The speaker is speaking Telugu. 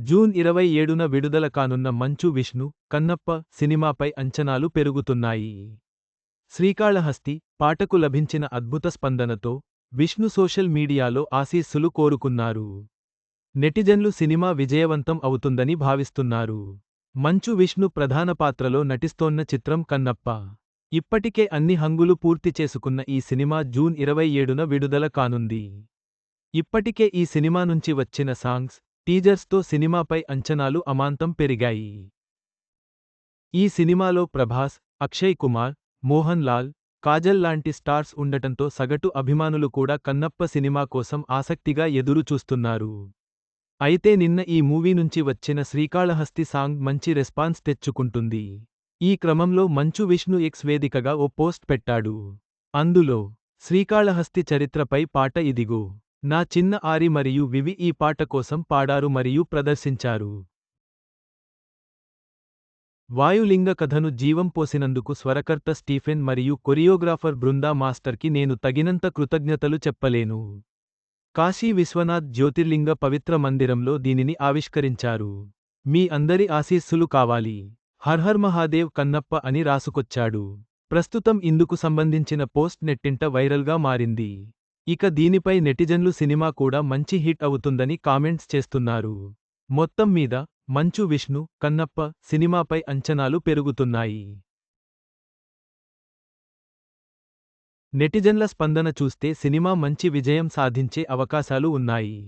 జూన్ 27న విడుదల కానున్న మంచు విష్ణు, కన్నప్ప సినిమాపై అంచనాలు పెరుగుతున్నాయి. శ్రీకాళహస్తి పాటకు లభించిన అద్భుత స్పందనతో విష్ణు సోషల్ మీడియాలో ఆశీస్సులు కోరుకున్నారు. నెటిజన్లు సినిమా విజయవంతం అవుతుందని భావిస్తున్నారు. మంచు విష్ణు ప్రధాన పాత్రలో నటిస్తోన్న చిత్రం కన్నప్ప. ఇప్పటికే అన్ని హంగులు పూర్తి చేసుకున్న ఈ సినిమా జూన్ 27న విడుదల కానుంది. ఇప్పటికే ఈ సినిమా నుంచి వచ్చిన సాంగ్స్, టీజర్స్తో సినిమాపై అంచనాలు అమాంతం పెరిగాయి. ఈ సినిమాలో ప్రభాస్, అక్షయ్ కుమార్, మోహన్ లాల్, కాజల్ లాంటి స్టార్స్ ఉండటంతో సగటు అభిమానులు కూడా కన్నప్ప సినిమా కోసం ఆసక్తిగా ఎదురు చూస్తున్నారు. అయితే నిన్న ఈ మూవీ నుంచి వచ్చిన శ్రీకాళహస్తి సాంగ్ మంచి రెస్పాన్స్ తెచ్చుకుంటుంది. ఈ క్రమంలో మంచు విష్ణు ఎక్స్ వేదికగా ఓ పోస్ట్ పెట్టాడు. అందులో శ్రీకాళహస్తి చరిత్రపై పాట ఇదిగో. నా చిన్న ఆరి మరియు వివి ఈ పాట కోసం పాడారు మరియు ప్రదర్శించారు. వాయులింగ కథను జీవం పోసినందుకు స్వరకర్త స్టీఫెన్ మరియు కొరియోగ్రాఫర్ బృందా మాస్టర్కి నేను తగినంత కృతజ్ఞతలు చెప్పలేను. కాశీ విశ్వనాథ్ జ్యోతిర్లింగ పవిత్ర మందిరంలో దీనిని ఆవిష్కరించారు. మీ అందరి ఆశీస్సులు కావాలి. హర్హర్ మహాదేవ్ కన్నప్ప అని రాసుకొచ్చాడు. ప్రస్తుతం ఇందుకు సంబంధించిన పోస్ట్ నెట్టింట వైరల్గా మారింది. ఇక దీనిపై నెటిజన్లు సినిమా కూడా మంచి హిట్ అవుతుందని కామెంట్స్ చేస్తున్నారు. మొత్తం మీద మంచు విష్ణు, కన్నప్ప సినిమాపై అంచనాలు పెరుగుతున్నాయి. నెటిజన్ల స్పందన చూస్తే సినిమా మంచి విజయం సాధించే అవకాశాలు ఉన్నాయి.